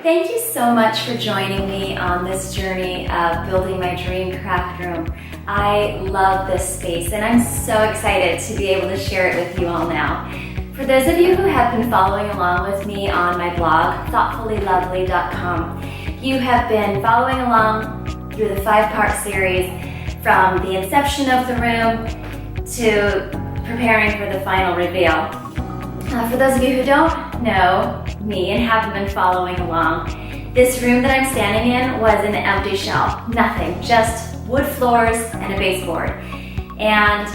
Thank you so much for joining me on this journey of building my dream craft room. I love this space and I'm so excited to be able to share it with you all now. For those of you who have been following along with me on my blog, thoughtfullylovely.com, you have been following along through the 5-part series from the inception of the room to preparing for the final reveal. For those of you who don't know me and haven't been following along, this room that I'm standing in was an empty shell. Nothing, just wood floors and a baseboard. And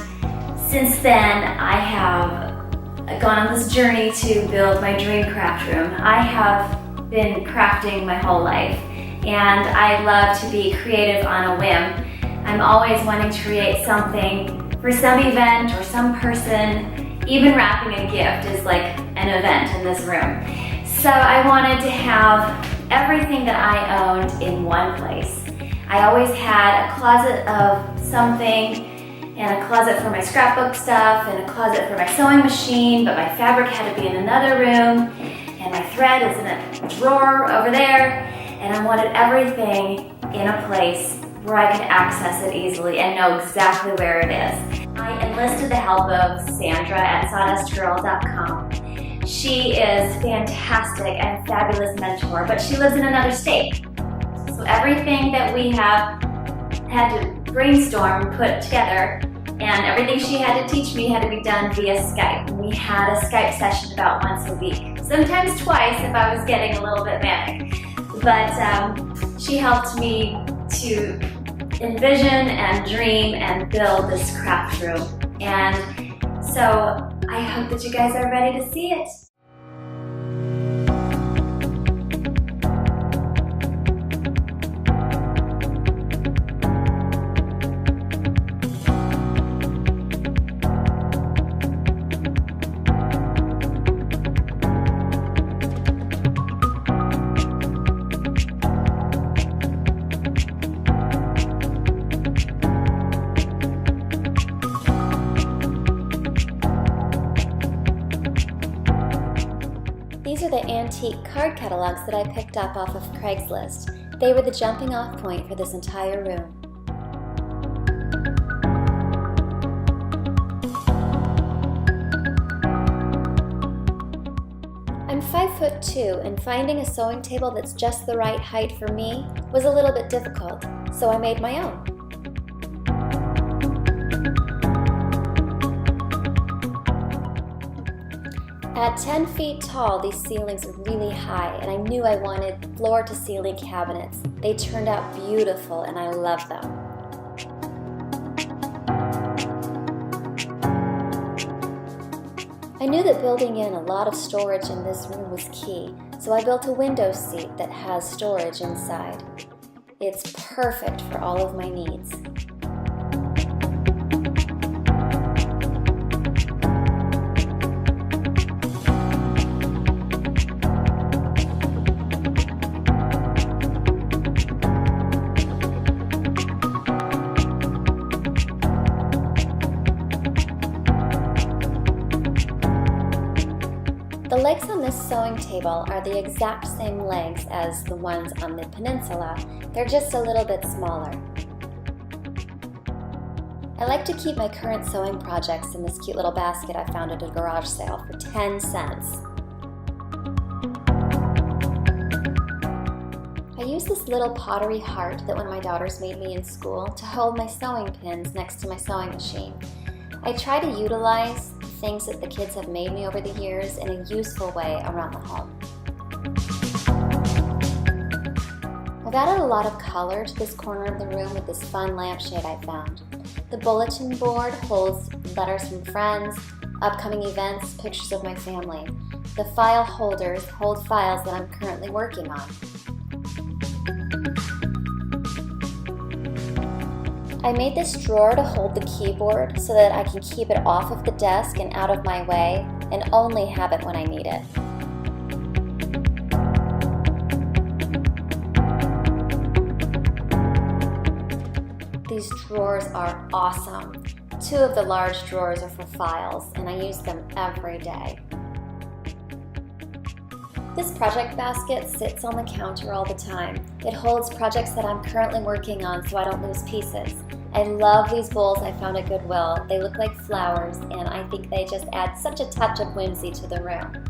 since then, I have gone on this journey to build my dream craft room. I have been crafting my whole life, and I love to be creative on a whim. I'm always wanting to create something for some event or some person. Even wrapping a gift is like an event in this room. So I wanted to have everything that I owned in one place. I always had a closet of something, and a closet for my scrapbook stuff, and a closet for my sewing machine, but my fabric had to be in another room, and my thread is in a drawer over there, and I wanted everything in a place where I could access it easily and know exactly where it is. I enlisted the help of Sandra at sawdustgirl.com. She is fantastic and a fabulous mentor, but she lives in another state. So everything that we have had to brainstorm, put together, and everything she had to teach me had to be done via Skype. We had a Skype session about once a week, sometimes twice if I was getting a little bit manic. But she helped me to envision and dream and build this craft room. And so I hope that you guys are ready to see it. These are the antique card catalogs that I picked up off of Craigslist. They were the jumping off point for this entire room. I'm 5'2", and finding a sewing table that's just the right height for me was a little bit difficult, so I made my own. At 10 feet tall, these ceilings are really high, and I knew I wanted floor-to-ceiling cabinets. They turned out beautiful, and I love them. I knew that building in a lot of storage in this room was key, so I built a window seat that has storage inside. It's perfect for all of my needs. The legs on this sewing table are the exact same legs as the ones on the peninsula. They're just a little bit smaller. I like to keep my current sewing projects in this cute little basket I found at a garage sale for 10 cents. I use this little pottery heart that one of my daughters made me in school to hold my sewing pins next to my sewing machine. I try to utilize things that the kids have made me over the years in a useful way around the home. I've added a lot of color to this corner of the room with this fun lampshade I found. The bulletin board holds letters from friends, upcoming events, pictures of my family. The file holders hold files that I'm currently working on. I made this drawer to hold the keyboard so that I can keep it off of the desk and out of my way and only have it when I need it. These drawers are awesome. 2 of the large drawers are for files, and I use them every day. This project basket sits on the counter all the time. It holds projects that I'm currently working on so I don't lose pieces. I love these bowls I found at Goodwill. They look like flowers, and I think they just add such a touch of whimsy to the room.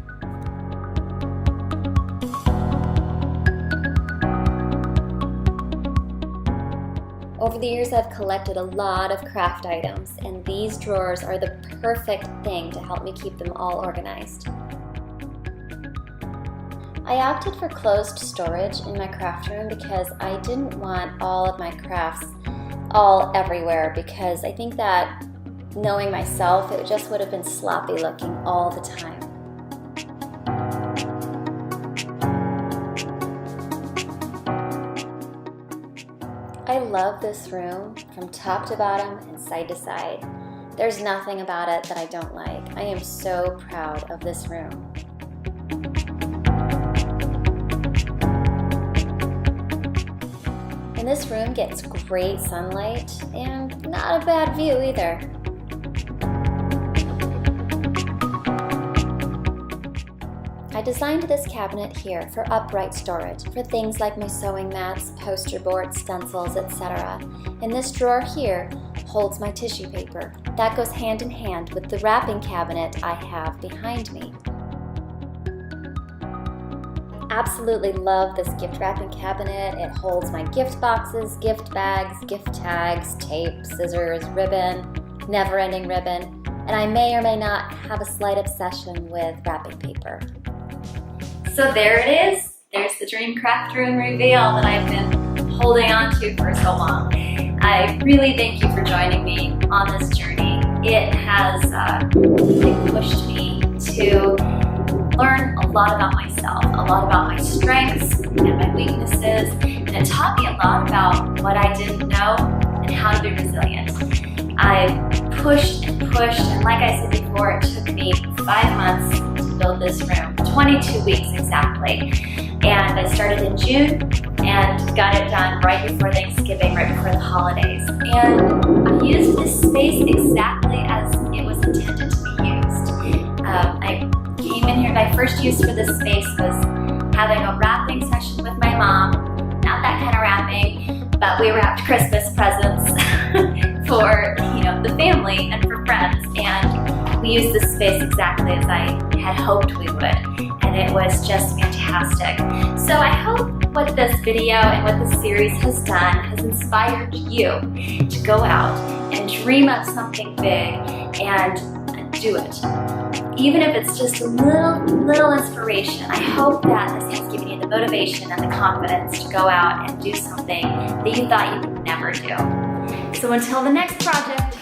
Over the years, I've collected a lot of craft items, and these drawers are the perfect thing to help me keep them all organized. I opted for closed storage in my craft room because I didn't want all of my crafts all everywhere, because I think that, knowing myself, it just would have been sloppy looking all the time. I love this room from top to bottom and side to side. There's nothing about it that I don't like. I am so proud of this room. And this room gets great sunlight and not a bad view either. I designed this cabinet here for upright storage, for things like my sewing mats, poster boards, stencils, etc. And this drawer here holds my tissue paper. That goes hand in hand with the wrapping cabinet I have behind me. Absolutely love this gift wrapping cabinet. It holds my gift boxes, gift bags, gift tags, tape, scissors, ribbon, never-ending ribbon, and I may or may not have a slight obsession with wrapping paper. So there it is. There's the Dream Craft Room reveal that I've been holding on to for so long. I really thank you for joining me on this journey. It has really pushed me to learn a lot about myself, a lot about my strengths and my weaknesses, and it taught me a lot about what I didn't know and how to be resilient. I pushed and pushed, and like I said before, it took me 5 months to build this room, 22 weeks exactly. And I started in June and got it done right before Thanksgiving, right before the holidays. And I used this space exactly as it was intended to be used. I came in here, my first use for this space was having a wrapping session with my mom. Not that kind of wrapping, but we wrapped Christmas presents for the family and for friends. And we used this space exactly as I had hoped we would. And it was just fantastic. So I hope what this video and what this series has done has inspired you to go out and dream up something big and do it. Even if it's just a little inspiration, I hope that this has given you the motivation and the confidence to go out and do something that you thought you would never do. So until the next project,